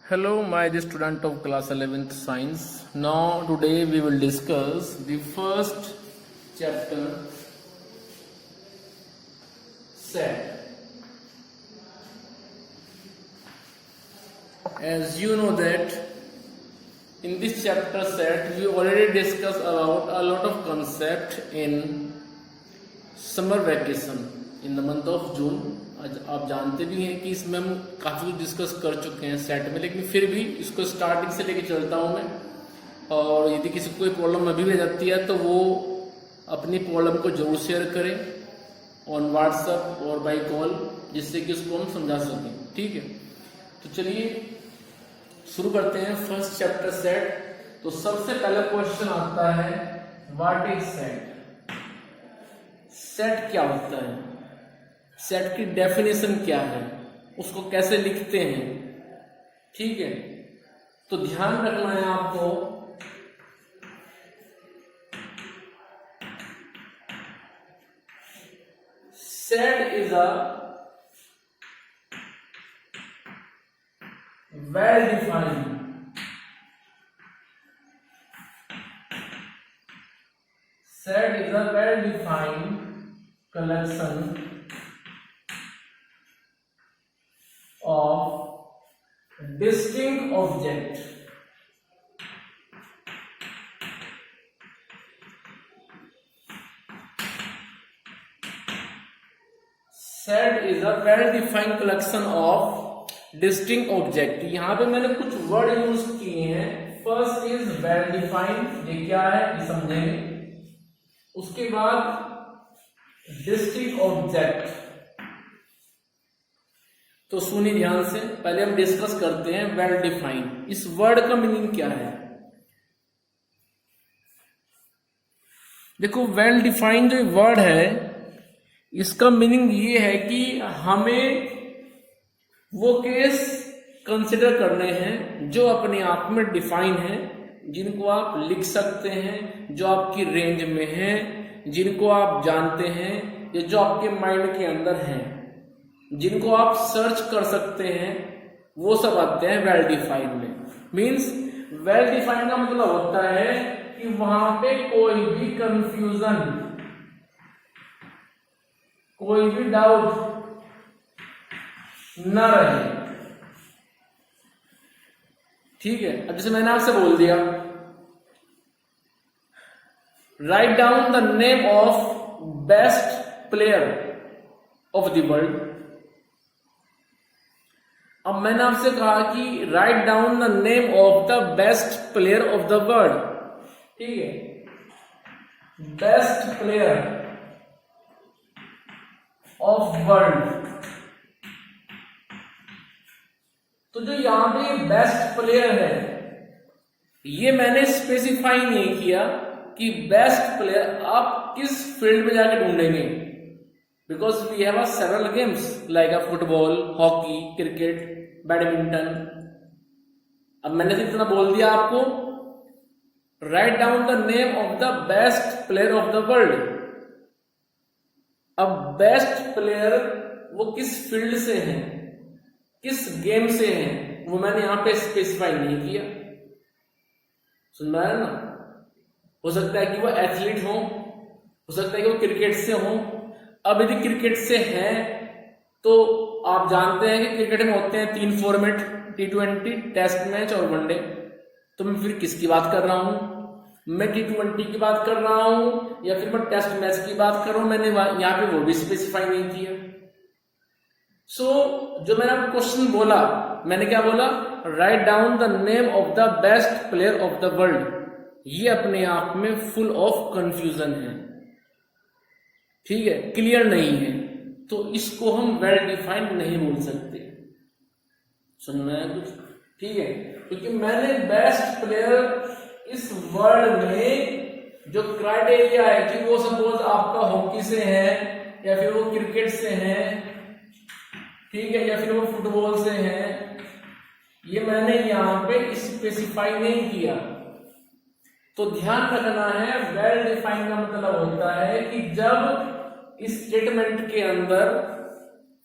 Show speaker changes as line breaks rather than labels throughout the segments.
Hello, my dear student of class 11th science. Now today we will discuss the first chapter, set. As you know that in this chapter set we already discussed about a lot of concept in summer vacation in the month of June. आज आप जानते भी हैं कि इसमें हम काफ़ी कुछ डिस्कस कर चुके हैं सेट में, लेकिन फिर भी इसको स्टार्टिंग से लेके चलता हूं मैं। और यदि किसी को कोई प्रॉब्लम अभी भी जाती है तो वो अपनी प्रॉब्लम को जरूर शेयर करें ऑन व्हाट्सएप और बाय कॉल, जिससे कि उसको हम समझा सकें। ठीक है, तो चलिए शुरू करते हैं फर्स्ट चैप्टर सेट। तो सबसे पहला क्वेश्चन आता है, व्हाट इज सेट? सेट क्या होता है? सेट की डेफिनेशन क्या है, उसको कैसे लिखते हैं? ठीक है, तो ध्यान रखना है आपको। Set is a well defined collection of distinct object set is a well defined collection of distinct object। यहां पे मैंने कुछ वर्ड यूज किए हैं। फर्स्ट इज वेल डिफाइंड, ये क्या है ये समझेंगे। उसके बाद डिस्टिंक्ट ऑब्जेक्ट, तो सुनिए ध्यान से, पहले हम डिस्कस करते हैं वेल डिफाइंड। इस वर्ड का मीनिंग क्या है? देखो, वेल डिफाइंड जो वर्ड है इसका मीनिंग ये है कि हमें वो केस कंसिडर करने हैं जो अपने आप में डिफाइन है, जिनको आप लिख सकते हैं, जो आपकी रेंज में है, जिनको आप जानते हैं, या जो आपके माइंड के अंदर हैं, जिनको आप सर्च कर सकते हैं, वो सब आते हैं वेल डिफाइंड में। मींस वेल डिफाइंड का मतलब होता है कि वहां पे कोई भी कंफ्यूजन, कोई भी डाउट न रहे। ठीक है, अब जैसे मैंने आपसे बोल दिया, right down the name of best player of the world. अब मैंने आपसे कहा कि right down the name of the best player of the world. ठीक है, बेस्ट प्लेयर ऑफ वर्ल्ड। तो जो यहां पे बेस्ट प्लेयर है, ये मैंने स्पेसिफाई नहीं किया कि बेस्ट प्लेयर आप किस फील्ड में जाके ढूंढेंगे, because we have several games like a football, hockey, cricket, badminton. अब मैंने तो इतना बोल दिया आपको, write down the name of the best player of the world. अब बेस्ट प्लेयर वो किस फील्ड से हैं, किस गेम से हैं, वो मैंने यहां पे स्पेसिफाई नहीं किया। सुन रहा है ना? हो सकता है कि वो एथलीट हो सकता है कि वो क्रिकेट से हो। अब यदि क्रिकेट से हैं तो आप जानते हैं कि क्रिकेट में होते हैं 3 फॉर्मेट, T20, टेस्ट मैच और वनडे। तो मैं फिर किसकी बात कर रहा हूं? मैं T20 की बात कर रहा हूं या फिर मैं टेस्ट मैच की बात कर रहा हूं? मैंने यहां पे वो भी स्पेसिफाई नहीं किया। जो मैंने आपको क्वेश्चन बोला, मैंने क्या बोला? Right down the name of the best player of the world. ये अपने आप में फुल ऑफ कंफ्यूजन है। ठीक है, क्लियर नहीं है, तो इसको हम वेल डिफाइंड नहीं बोल सकते। सुन रहे हैं कुछ? ठीक है, क्योंकि मैंने बेस्ट प्लेयर इस वर्ल्ड में जो क्राइटेरिया है कि वो सपोज आपका हॉकी से है, या फिर वो क्रिकेट से है, ठीक है, या फिर वो फुटबॉल से है, ये मैंने यहां पे स्पेसिफाई नहीं किया। तो ध्यान रखना है, वेल डिफाइंड का मतलब होता है कि जब इस स्टेटमेंट के अंदर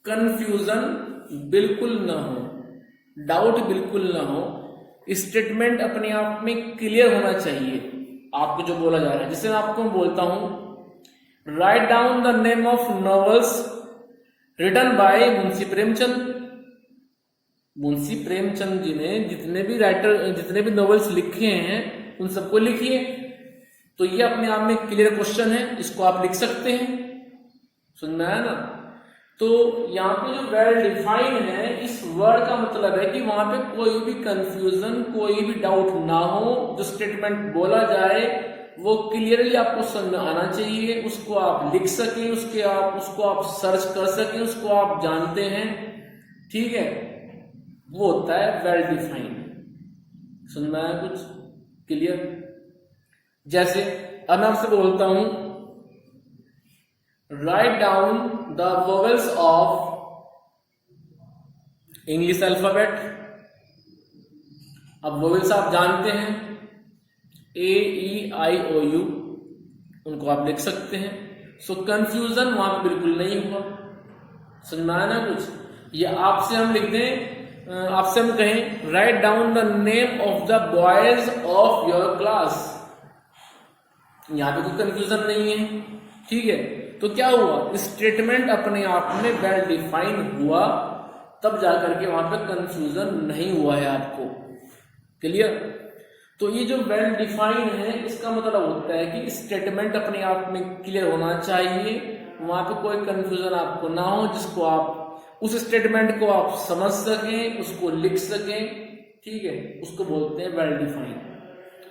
कंफ्यूजन बिल्कुल न हो। डाउट बिल्कुल ना हो, स्टेटमेंट अपने आप में क्लियर होना चाहिए आपको जो बोला जा रहा है। जैसे मैं आपको बोलता हूं write down the name of novels written by Munshi Premchand. Munshi Premchand ji ने जितने भी नॉवेल्स लिखे हैं उन सबको लिखिए। तो ये अपने आप में क्लियर क्वेश्चन है, इसको आप लिख सकते हैं। समझ में आया ना? तो यहाँ पे जो वेल डिफाइन है, इस वर्ड का मतलब है कि वहां पे कोई भी कंफ्यूजन, कोई भी डाउट ना हो। जो स्टेटमेंट बोला जाए वो क्लियरली आपको समझ में आना चाहिए, उसको आप लिख सकें, उसको आप सर्च कर सकें, उसको आप जानते हैं, ठीक है, वो होता है वेल डिफाइंड। समझ में आया कुछ? क्लियर? जैसे अब मैं आपसे बोलता हूं write down the vowels of English alphabet. अब वोवेल्स आप जानते हैं, AEIOU, उनको आप लिख सकते हैं। सो कंफ्यूजन वहां पे बिल्कुल नहीं हुआ। समझ में आया ना कुछ? ये आपसे हम लिख दें, आपसे हम कहें right down the name of the boys of your class, यहां पे कोई कंफ्यूजन नहीं है, ठीक है। तो क्या हुआ, स्टेटमेंट अपने आप में वेल डिफाइन हुआ, तब जाकर के वहां पे कंफ्यूजन नहीं हुआ है आपको। क्लियर? तो ये जो वेल डिफाइन है, इसका मतलब होता है कि स्टेटमेंट अपने आप में क्लियर होना चाहिए, वहां पे कोई कंफ्यूजन आपको ना हो, जिसको आप उस स्टेटमेंट को आप समझ सकें, उसको लिख सकें, ठीक है, उसको बोलते हैं वेल डिफाइन।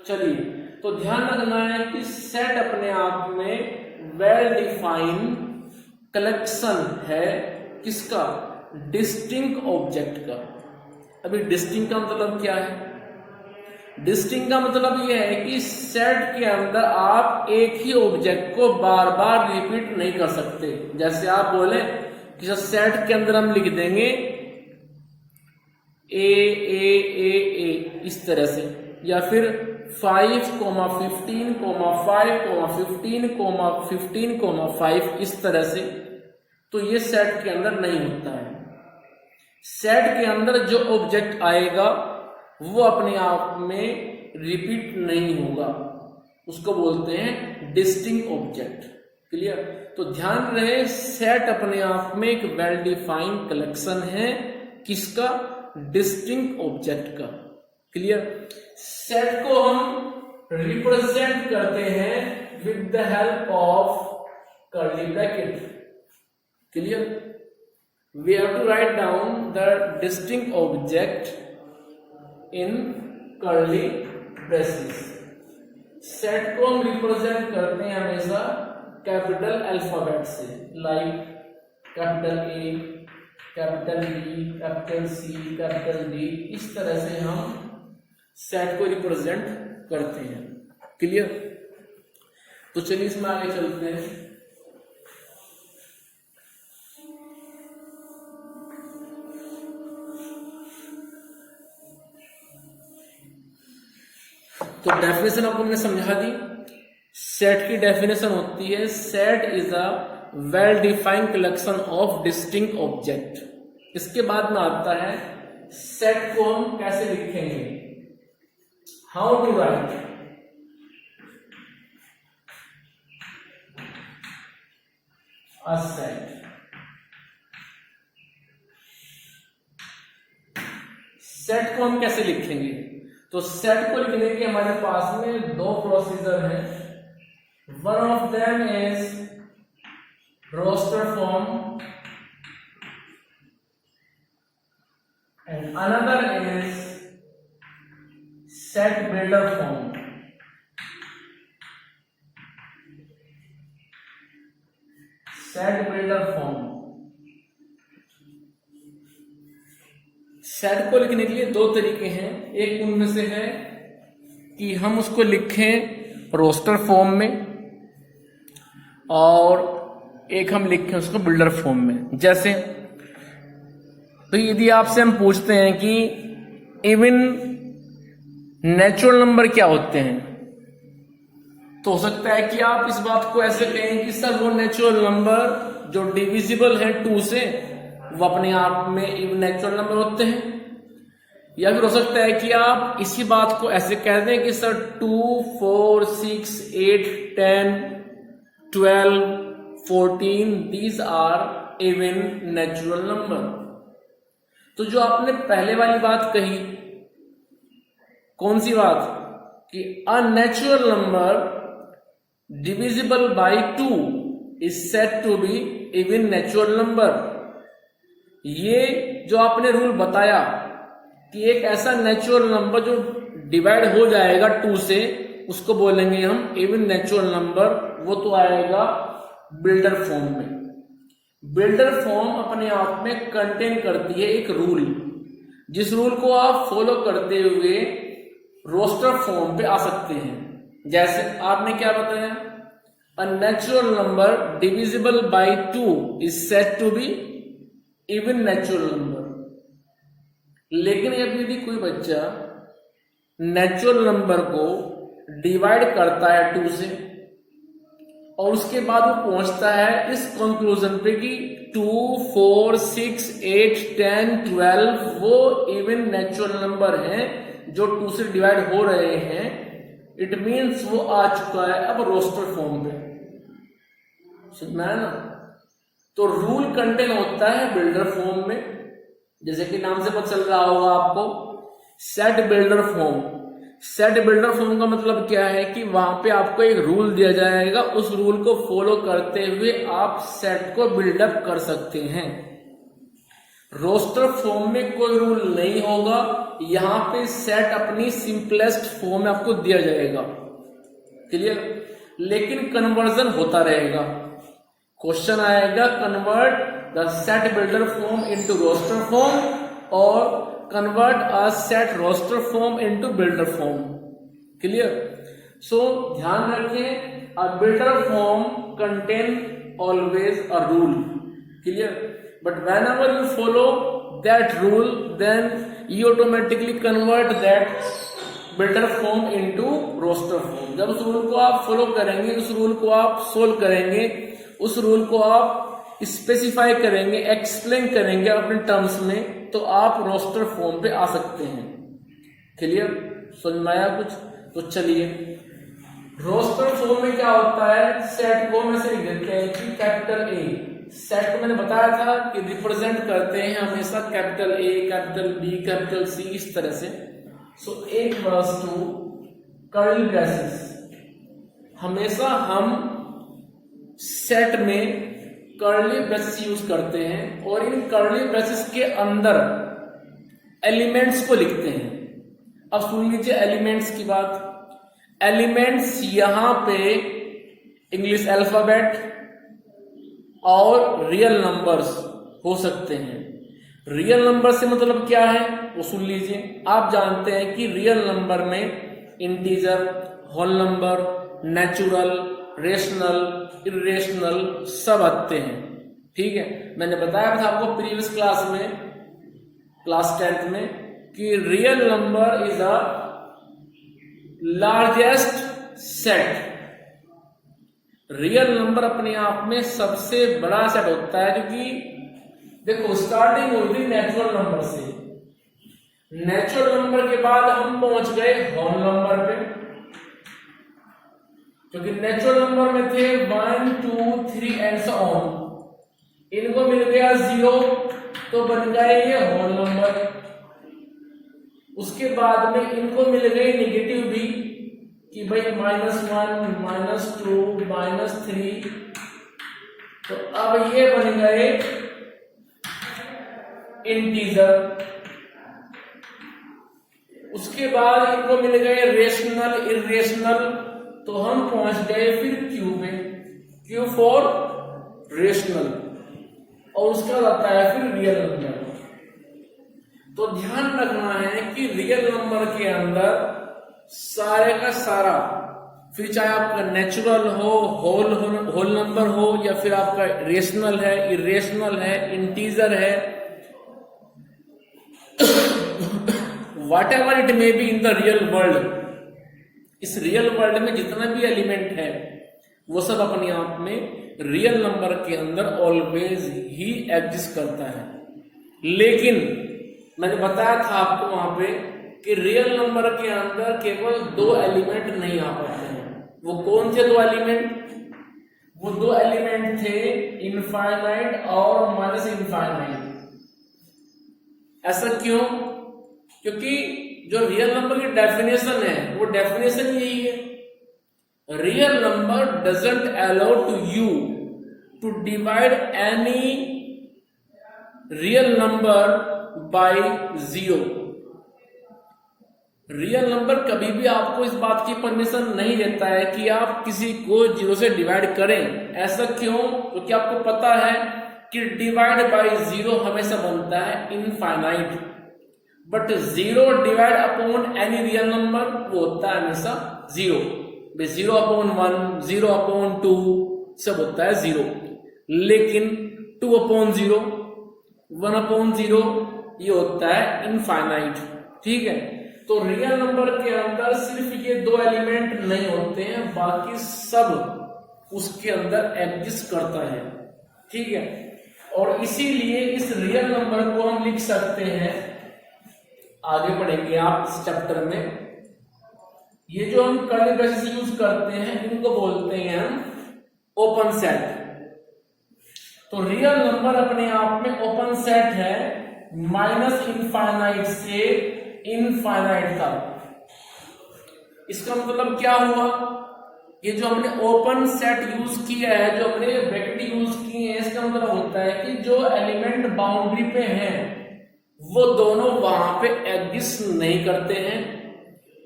चलिए, तो ध्यान रखना है कि सेट अपने आप में वेल डिफाइन कलेक्शन है, किसका? डिस्टिंक्ट ऑब्जेक्ट का। अभी डिस्टिंक्ट का मतलब क्या है? डिस्टिंक्ट का मतलब यह है कि सेट के अंदर आप एक ही ऑब्जेक्ट को बार बार रिपीट नहीं कर सकते। जैसे आप बोले कि सेट के अंदर हम लिख देंगे ए इस तरह से, या फिर 5, 15, 5, 15, 5 इस तरह से, तो ये सेट के अंदर नहीं होता है। सेट के अंदर जो ऑब्जेक्ट आएगा वो अपने आप में रिपीट नहीं होगा, उसको बोलते हैं डिस्टिंक्ट ऑब्जेक्ट। क्लियर? तो ध्यान रहे, सेट अपने आप में एक वेल डिफाइंड कलेक्शन है, किसका? डिस्टिंक्ट ऑब्जेक्ट का। क्लियर? सेट को हम रिप्रेजेंट करते हैं with the help of curly bracket. Clear? We have to write down the distinct object in curly braces. Set को हम रिप्रेजेंट करते हैं हमेशा कैपिटल अल्फाबेट से, like capital A, capital B, capital C, capital D, इस तरह से हम सेट को रिप्रेजेंट करते हैं। क्लियर? तो चलिए इसमें आगे चलते हैं। तो डेफिनेशन आपको मैंने समझा दी। सेट की डेफिनेशन होती है, set is a well defined collection of distinct object. इसके बाद में आता है सेट को हम कैसे लिखेंगे, how to write. A set, set को हम कैसे लिखेंगे? तो सेट को लिखने के हमारे पास में दो प्रोसीजर हैं। One of them is roster form and another is set builder form. Set builder form. Set को लिखने के लिए दो तरीके हैं। एक उनमें से है कि हम उसको लिखें रोस्टर फॉर्म में, और एक हम लिखें उसको बिल्डर फॉर्म में। जैसे तो यदि आपसे हम पूछते हैं कि इवन नेचुरल नंबर क्या होते हैं, तो हो सकता है कि आप इस बात को ऐसे कहें कि सर वो नेचुरल नंबर जो डिविजिबल है 2 से, वो अपने आप में इवन नेचुरल नंबर होते हैं। या फिर हो सकता है कि आप इसी बात को ऐसे कह दें कि sir 2, 4, 6, 8, 10, 12, 14 these are even natural number. तो जो आपने पहले वाली बात कही, कौन सी बात, कि a natural number divisible by 2 is said to be even natural number, ये जो आपने रूल बताया कि एक ऐसा नेचुरल नंबर जो डिवाइड हो जाएगा 2 से, उसको बोलेंगे हम इवन नेचुरल नंबर। वो तो आएगा बिल्डर फॉर्म में। बिल्डर फॉर्म अपने आप में कंटेन करती है एक रूल, जिस रूल को आप फॉलो करते हुए रोस्टर फॉर्म पे आ सकते हैं। जैसे आपने क्या बताया, a natural number divisible by 2 is said to be even natural number. लेकिन यदि कोई बच्चा नेचुरल नंबर को डिवाइड करता है 2 से और उसके बाद वो पहुंचता है इस कंक्लूजन पे कि 2, 4, 6, 8, 10, 12 वो इवन नेचुरल नंबर हैं जो 2 से डिवाइड हो रहे हैं, इट मीन्स वो आ चुका है अब रोस्टर फॉर्म पे। सुनना है ना? तो रूल कंटेन होता है बिल्डर फॉर्म में, जैसे कि नाम से पता चल रहा होगा आपको, set builder form. Set builder form का मतलब क्या है कि वहां पे आपको एक रूल दिया जाएगा, उस रूल को फॉलो करते हुए आप सेट को बिल्डअप कर सकते हैं। रोस्टर फॉर्म में कोई रूल नहीं होगा, यहां पे सेट अपनी सिंपलेस्ट फॉर्म में आपको दिया जाएगा। क्लियर? लेकिन कन्वर्जन होता रहेगा। क्वेश्चन आएगा convert the set builder form into roster form और convert a set roster form into builder form. Clear? So ध्यान रखें, a builder form contain always a rule. Clear? But whenever you follow that rule, then you automatically convert that builder form into roster form. जब उस rule को आप follow करेंगे, उस rule को आप सोल्व करेंगे, उस रूल को आप स्पेसिफाई करेंगे, एक्सप्लेन करेंगे अपने टर्म्स में, तो आप रोस्टर फॉर्म पे आ सकते हैं। क्लियर? समझ में आया कुछ? तो चलिए, रोस्टर फॉर्म में क्या होता है, सेट को में से लिख देते हैं कि कैपिटल ए। सेट को मैंने बताया था कि रिप्रेजेंट करते हैं हमेशा capital A, capital B, capital C, इस तरह से। सो A + 2 कर्ली ब्रेसेस, हमेशा हम सेट में कर्ली ब्रेसेस यूज करते हैं और इन कर्ली ब्रेसेस के अंदर एलिमेंट्स को लिखते हैं। अब सुन लीजिए एलिमेंट्स की बात। एलिमेंट्स यहां पे इंग्लिश अल्फाबेट और रियल नंबर्स हो सकते हैं। रियल नंबर से मतलब क्या है वो सुन लीजिए। आप जानते हैं कि रियल नंबर में integer, whole number, natural, rational, irrational सब आते हैं। ठीक है? मैंने बताया था आपको प्रीवियस क्लास में, क्लास 10th में, कि real number is a largest set. Real number अपने आप में सबसे बड़ा सेट होता है, क्योंकि देखो स्टार्टिंग होगी नेचुरल नंबर से। नेचुरल नंबर के बाद हम पहुंच गए होल नंबर पे, क्योंकि नेचुरल नंबर में थे 1, 2, 3 एंड सो ऑन। इनको मिल गया 0 तो बन गए ये होल नंबर। उसके बाद में इनको मिल गई नेगेटिव भी कि भाई -1, -2, -3, तो अब ये बन गए इंटीजर। उसके बाद इनको मिल गए रेशनल, इरेशनल, तो हम पहुंच गए फिर क्यू पे, क्यू फॉर रेशनल, और उसका आता है फिर रियल नंबर। तो ध्यान रखना है कि रियल नंबर के अंदर सारे का सारा, फिर चाहे आपका नेचुरल हो, होल नंबर हो, या फिर आपका रेशनल है, इरेशनल है, इंटीजर है, whatever it may be in the real world, इस रियल वर्ल्ड में जितना भी एलिमेंट है वो सब अपने आप में रियल नंबर के अंदर ऑलवेज ही एग्जिस्ट करता है। लेकिन मैंने बताया था आपको वहां पे कि रियल नंबर के अंदर केवल 2 एलिमेंट नहीं आ पाते हैं। वो कौन थे 2 एलिमेंट? वो 2 एलिमेंट थे इनफाइनाइट और माइनस इनफाइनाइट। ऐसा क्यों? क्योंकि जो रियल नंबर की डेफिनेशन है वो डेफिनेशन यही है, real number doesn't allow to you to divide any real number by 0। Real number कभी भी आपको इस बात की परमिशन नहीं देता है कि आप किसी को 0 से डिवाइड करें। ऐसा क्यों? क्योंकि आपको पता है कि डिवाइड बाय 0 हमेशा बनता है infinite, but 0 divide upon any real number वो होता है हमेशा 0। 0/1, 0/2 सब होता है 0, लेकिन 2/0, 1/0 ये होता है इनफाइनाइट। ठीक है, तो रियल नंबर के अंदर सिर्फ ये 2 एलिमेंट नहीं होते हैं, बाकी सब उसके अंदर एग्जिस्ट करता है। ठीक है, और इसीलिए इस रियल नंबर को हम लिख सकते हैं, आगे पढ़ेंगे आप इस चैप्टर में, ये जो हम कर्ली ब्रेसेस यूज करते हैं इनको बोलते हैं हम ओपन सेट। तो रियल नंबर अपने आप में ओपन सेट है, माइनस इनफाइनाइट से इनफाइनाइट तक। इसका मतलब क्या हुआ? ये जो हमने ओपन सेट यूज किया है, जो हमने ब्रैकेट यूज किए हैं, इसका मतलब होता है कि जो एलिमेंट बाउंड्री पे हैं वो दोनों वहां पे एग्जिस्ट नहीं करते हैं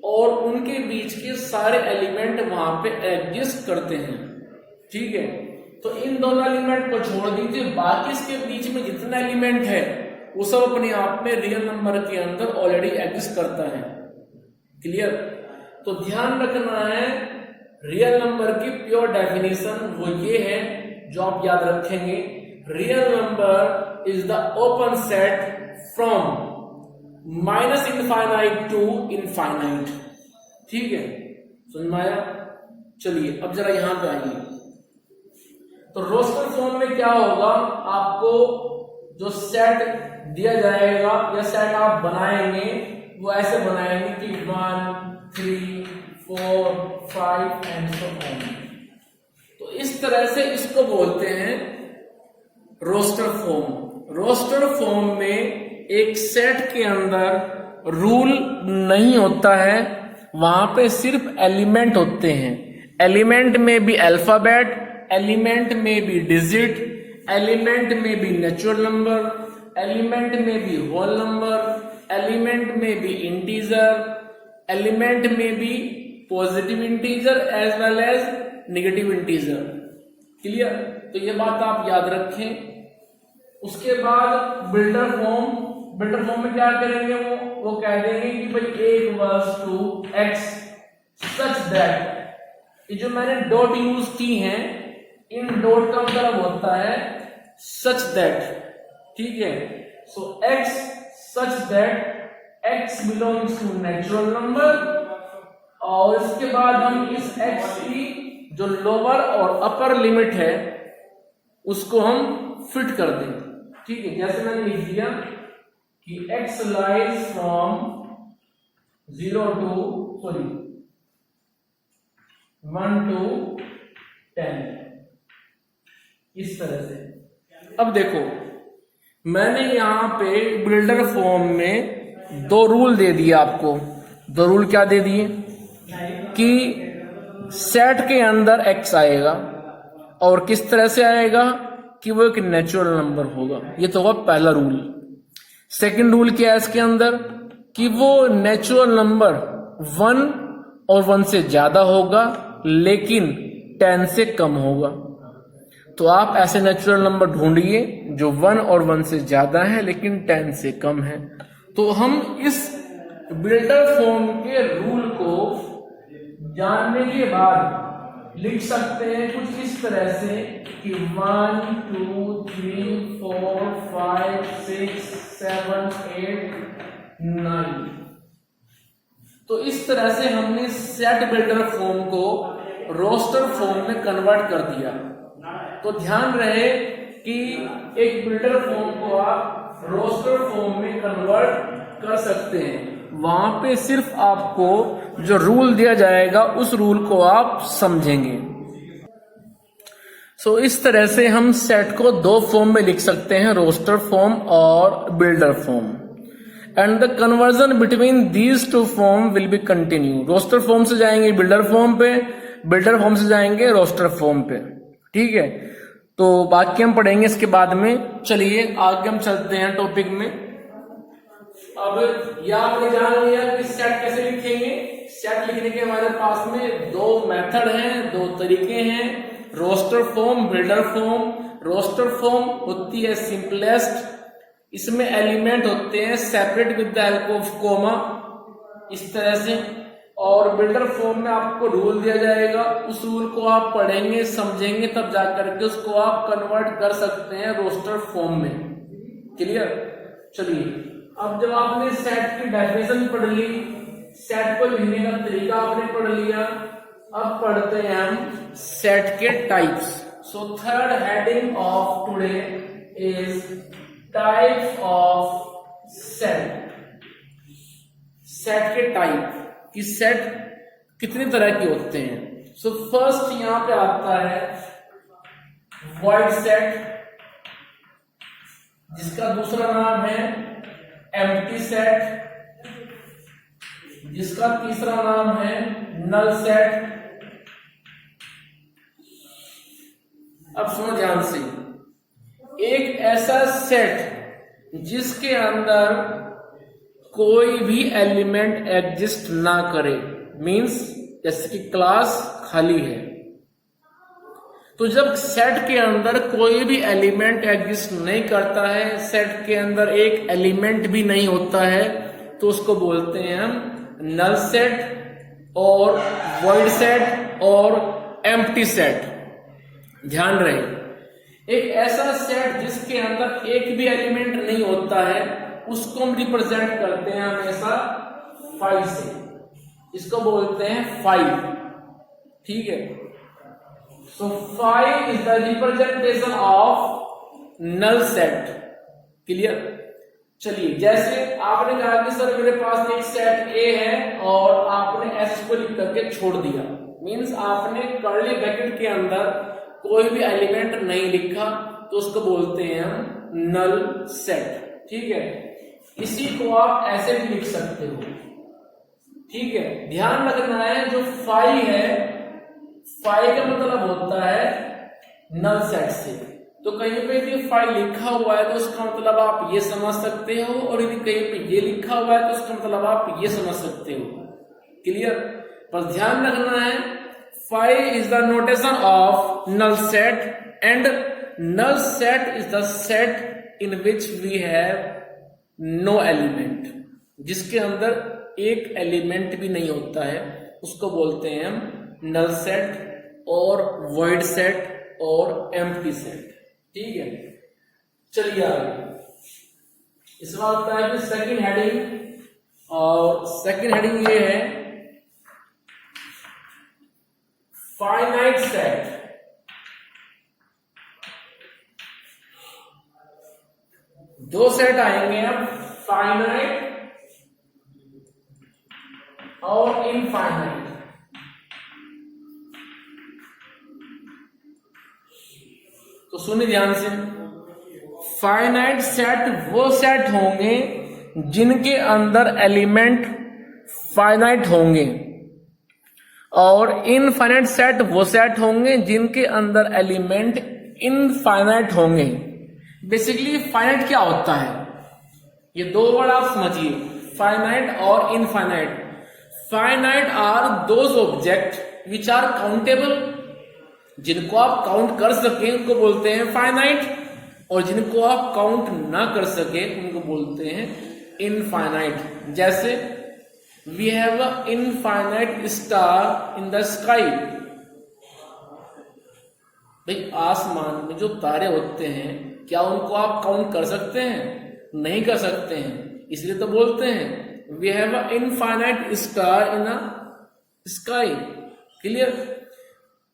और उनके बीच के सारे एलिमेंट वहां पे एग्जिस्ट करते हैं। ठीक है, तो इन दोनों एलिमेंट को छोड़ दीजिए, बाकी इसके बीच में जितना एलिमेंट है वो सब अपने आप में रियल नंबर के अंदर ऑलरेडी एग्जिस्ट करता है। क्लियर? तो ध्यान रखना है, रियल नंबर की प्योर डेफिनेशन वो ये है जो आप याद रखेंगे, real number is the open set from minus infinite to infinite. ठीक है, समझ में आया? चलिए अब जरा यहां पे आइए। तो रोस्टर फॉर्म में क्या होगा, आपको जो सेट दिया जाएगा या सेट आप बनाएंगे वो ऐसे बनाएंगे कि 1, 3, 4, 5 एंड सो ऑन। तो इस तरह से इसको बोलते हैं रोस्टर फॉर्म। रोस्टर फॉर्म में एक सेट के अंदर रूल नहीं होता है, वहां पे सिर्फ एलिमेंट होते हैं। एलिमेंट में भी अल्फाबेट, एलिमेंट में भी डिजिट, एलिमेंट में भी नेचुरल नंबर, एलिमेंट में भी होल नंबर, एलिमेंट में भी इंटीजर, एलिमेंट में भी positive integer as well as negative integer. Clear? तो ये बात आप याद रखें। उसके बाद बिल्डर फॉर्म में क्या करेंगे, वो कह देंगे कि भाई a equals to x such that, ये जो मैंने डॉट यूज की हैं, इन डॉट का मतलब होता है सच दैट। ठीक है, so x such that x belongs to natural number, और इसके बाद हम इस x की जो लोअर और अपर लिमिट है उसको हम फिट कर दें। ठीक है, जैसे मैंने लिख दिया कि x लाइज फ्रॉम 1 to 10, इस तरह से। अब देखो, मैंने यहां पे बिल्डर फॉर्म में 2 रूल दे दिए आपको। 2 रूल क्या दे दिए कि सेट के अंदर x आएगा और किस तरह से आएगा कि वो एक नेचुरल नंबर होगा। ये तो होगा पहला रूल। सेकंड रूल क्या है इसके अंदर कि वो नेचुरल नंबर 1 और 1 से ज्यादा होगा लेकिन 10 से कम होगा। तो आप ऐसे नेचुरल नंबर ढूंढिए जो 1 और 1 से ज्यादा है लेकिन 10 से कम है। तो हम इस बिल्डर फॉर्म के रूल को जानने के बाद लिख सकते हैं कुछ इस तरह से कि 1, 2, 3, 4, 5, 6, 7, 8, 9। तो इस तरह से हमने सेट बिल्डर फॉर्म को रोस्टर फॉर्म में कन्वर्ट कर दिया। तो ध्यान रहे कि एक बिल्डर फॉर्म को आप रोस्टर फॉर्म में कन्वर्ट कर सकते हैं। वहां पे सिर्फ आपको जो रूल दिया जाएगा उस रूल को आप समझेंगे। इस तरह से हम सेट को दो फॉर्म में लिख सकते हैं, रोस्टर फॉर्म और builder form. And the conversion between these two form will be continue. Roster form से जाएंगे बिल्डर फॉर्म पे, बिल्डर फॉर्म से जाएंगे रोस्टर फॉर्म पे। ठीक है, तो बाकी हम पढ़ेंगे इसके बाद में। चलिए आगे हम चलते हैं टॉपिक में। अब यह आपने जान लिया कि सेट कैसे लिखेंगे। सेट लिखने के हमारे पास में दो मेथड हैं, दो तरीके हैं, roster form, builder form. Roster form होती है सिंपलेस्ट, इसमें एलिमेंट होते हैं separate with the help of comma, इस तरह से। और बिल्डर फॉर्म में आपको रूल दिया जाएगा, उस रूल को आप पढ़ेंगे समझेंगे तब जाकर के उसको आप कन्वर्ट कर सकते हैं रोस्टर फॉर्म में। क्लियर? चलिए, अब जब आपने सेट की डेफिनेशन पढ़ ली, सेट को लिखने का तरीका आपने पढ़ लिया, अब पढ़ते हैं हम सेट के types. So third heading of today is types of set. Set के टाइप कि सेट कितनी तरह के होते हैं। सो फर्स्ट यहां पे आता है वॉइड सेट, जिसका दूसरा नाम है एम्प्टी सेट, जिसका तीसरा नाम है नल सेट। अब सुनो ध्यान से, एक ऐसा सेट जिसके अंदर कोई भी एलिमेंट एग्जिस्ट ना करे, मींस जैसे कि क्लास खाली है, तो जब सेट के अंदर कोई भी एलिमेंट एग्जिस्ट नहीं करता है, सेट के अंदर एक एलिमेंट भी नहीं होता है, तो उसको बोलते हैं हम नल सेट और वॉइड सेट और एम्प्टी सेट। ध्यान रहे, एक ऐसा सेट जिसके अंदर एक भी एलिमेंट नहीं होता है उसको हम रिप्रेजेंट करते हैं हमेशा 5 से, इसको बोलते हैं 5। ठीक है, so 5 is the representation of null set. Clear? चलिए, जैसे आपने कहा कि सर मेरे पास एक सेट ए है और आपने एस को लिख करके छोड़ दिया, मींस आपने कर्ली ब्रैकेट के अंदर कोई भी एलिमेंट नहीं लिखा, तो उसको बोलते हैं हम नल सेट। ठीक है, इसी को आप ऐसे भी लिख सकते हो। ठीक है, ध्यान रखना है जो 5 है, 5 का मतलब होता है नल सेट से। तो कहीं पे भी 5 लिखा हुआ है तो उसका मतलब आप ये समझ सकते हो, और यदि कहीं पे ये लिखा हुआ है तो उसका मतलब आप ये समझ सकते हो। क्लियर? पर ध्यान रखना है 5 is the notation of null set, and null set is the set in which we have no element, जिसके अंदर एक एलिमेंट भी नहीं होता है, उसको बोलते हैं हम नल सेट और वॉइड सेट और एम्प्टी सेट। ठीक है, चलिए आगे। इस बात का है कि सेकंड हेडिंग, और सेकंड हेडिंग ये है फाइनाइट सेट। दो सेट आएंगे अब, फाइनाइट और इनफाइनाइट। तो सुनिए ध्यान से, फाइनाइट सेट वो सेट होंगे जिनके अंदर एलिमेंट फाइनाइट होंगे, और इनफाइनाइट सेट वो सेट होंगे जिनके अंदर एलिमेंट इनफाइनाइट होंगे। बेसिकली फाइनाइट क्या होता है, ये दो वर्ड आप समझिए, फाइनाइट और infinite. Finite are those object which are countable, जिनको आप काउंट कर सके उनको बोलते हैं फाइनाइट, और जिनको आप काउंट ना कर सके उनको बोलते हैं इनफाइनाइट। जैसे we have an infinite star in the sky। भाई आसमान में जो तारे होते हैं क्या उनको आप काउंट कर सकते हैं? नहीं कर सकते हैं, इसलिए तो बोलते हैं we have an infinite star in a sky। Clear?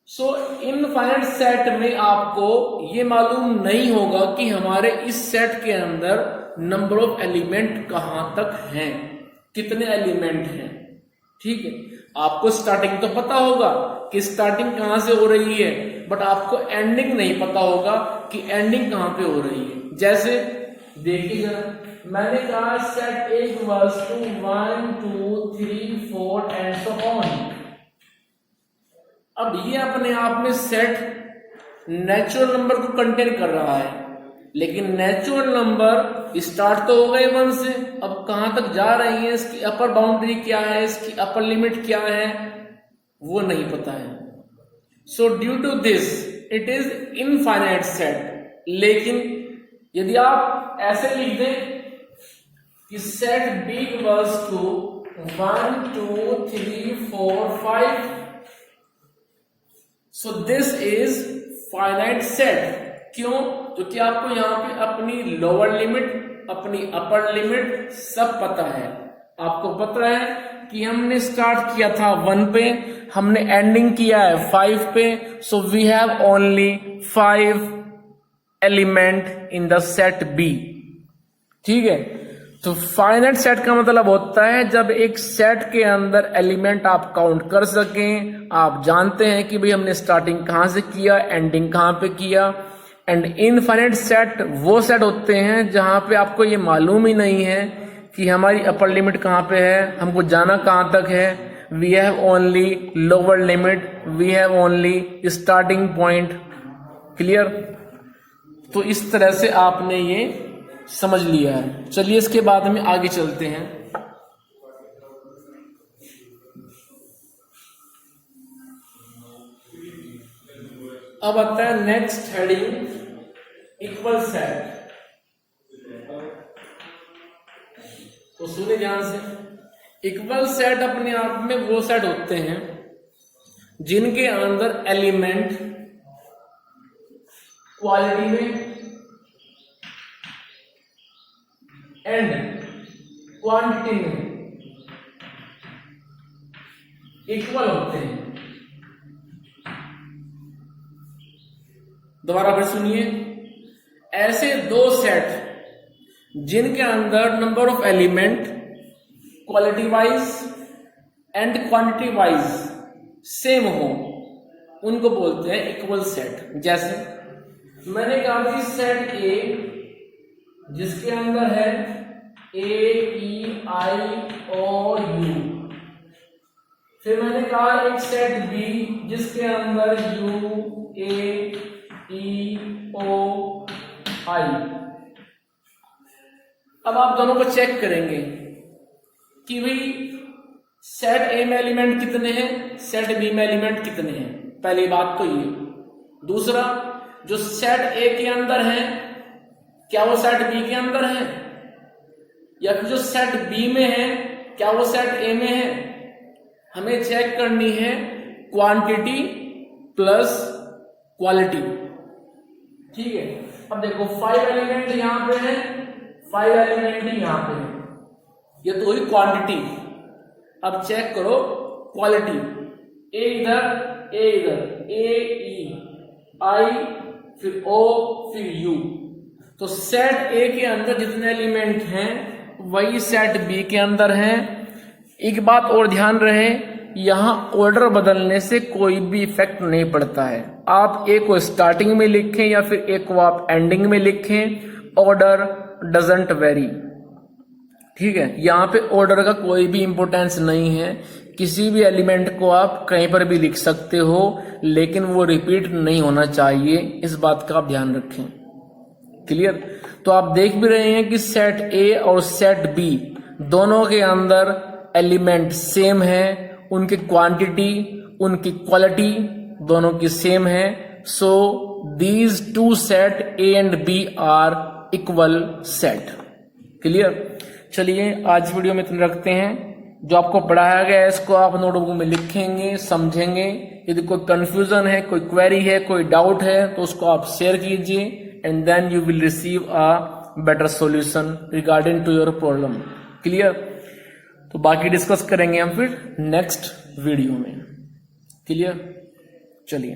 So infinite set में आपको ये मालूम नहीं होगा कि हमारे इस सेट के अंदर नंबर ऑफ एलिमेंट कहां तक हैं, कितने एलिमेंट हैं। ठीक है, आपको स्टार्टिंग तो पता होगा कि स्टार्टिंग कहां से हो रही है, बट आपको एंडिंग नहीं पता होगा कि एंडिंग कहां पे हो रही है। जैसे देखिए जरा, मैंने कहा set A equals to 1 2 3 4 and so on. अब ये अपने आप में सेट नेचुरल नंबर को कंटेन कर रहा है, लेकिन नेचुरल नंबर स्टार्ट तो हो गए 1 से, अब कहां तक जा रही है, इसकी अपर बाउंड्री क्या है, इसकी अपर लिमिट क्या है, वो नहीं पता है। So due to this it is infinite set. लेकिन यदि आप ऐसे लिख दें कि set B equals to 1 2 3 4 5, so this is finite set. क्यों? क्योंकि आपको यहां पे अपनी लोअर लिमिट, अपनी अपर लिमिट सब पता है। आपको पता है कि हमने स्टार्ट किया था 1 पे, हमने एंडिंग किया है 5 पे, so we have only 5 element in the set B। ठीक है, तो फाइनाइट सेट का मतलब होता है जब एक सेट के अंदर एलिमेंट आप काउंट कर सकें, आप जानते हैं कि भाई हमने स्टार्टिंग कहां से किया, एंडिंग कहां पे किया। एंड इनफाइनाइट सेट वो सेट होते हैं जहां पे आपको ये मालूम ही नहीं है कि हमारी अपर लिमिट कहां पे है, हमको जाना कहां तक है। We have only lower limit, we have only starting point. Clear? तो इस तरह से आपने ये समझ लिया है। चलिए इसके बाद में आगे चलते हैं। अब आता है नेक्स्ट हेडिंग, इक्वल सेट। तो सुनिए ध्यान से, इक्वल सेट अपने आप में वो सेट होते हैं जिनके अंदर एलिमेंट क्वालिटी में एंड क्वांटिटी में इक्वल होते हैं। दोबारा फिर सुनिए, ऐसे दो सेट जिनके अंदर number of element quality wise and quantity wise same हो, उनको बोलते हैं इक्वल सेट। जैसे मैंने कहा कि सेट A जिसके अंदर है A E I O U, फिर मैंने कहा एक सेट B जिसके अंदर U A E O I। अब आप दोनों को चेक करेंगे कि भाई सेट A में एलिमेंट कितने हैं, सेट B में एलिमेंट कितने हैं। पहली बात तो ये। दूसरा, जो सेट A के अंदर है क्या वो सेट B के अंदर है, या फिर जो सेट B में है क्या वो सेट A में है। हमें चेक करनी है क्वांटिटी प्लस क्वालिटी। ठीक है, अब देखो 5 एलिमेंट यहां पे है, 5 एलिमेंट यहां पे है, ये तो हुई क्वांटिटी। अब चेक करो क्वालिटी, A इधर, A इधर, A E I फिर O फिर U। तो सेट A के अंदर जितने एलिमेंट हैं वही सेट B के अंदर हैं। एक बात और ध्यान रहे, यहां ऑर्डर बदलने से कोई भी इफेक्ट नहीं पड़ता है। आप A को स्टार्टिंग में लिखें या फिर A को आप एंडिंग में लिखें, ऑर्डर डजंट वेरी। ठीक है, यहां पे ऑर्डर का कोई भी इंपॉर्टेंस नहीं है। किसी भी एलिमेंट को आप कहीं पर भी लिख सकते हो, लेकिन वो रिपीट नहीं होना चाहिए, इस बात का आप ध्यान रखें। क्लियर? तो आप देख भी रहे हैं कि सेट A और सेट B दोनों के अंदर एलिमेंट सेम है, उनकी क्वांटिटी उनकी क्वालिटी दोनों की सेम है। So these two set A and B are equal set. Clear? चलिए आज वीडियो में इतना रखते हैं। जो आपको पढ़ाया गया है इसको आप नोटबुक में लिखेंगे, समझेंगे। यदि कोई कंफ्यूजन है, कोई क्वेरी है, कोई डाउट है तो उसको आप शेयर कीजिए, and then you will receive a better solution regarding to your problem. Clear? तो बाकी डिस्कस करेंगे हम फिर नेक्स्ट वीडियो में। क्लियर? चलिए।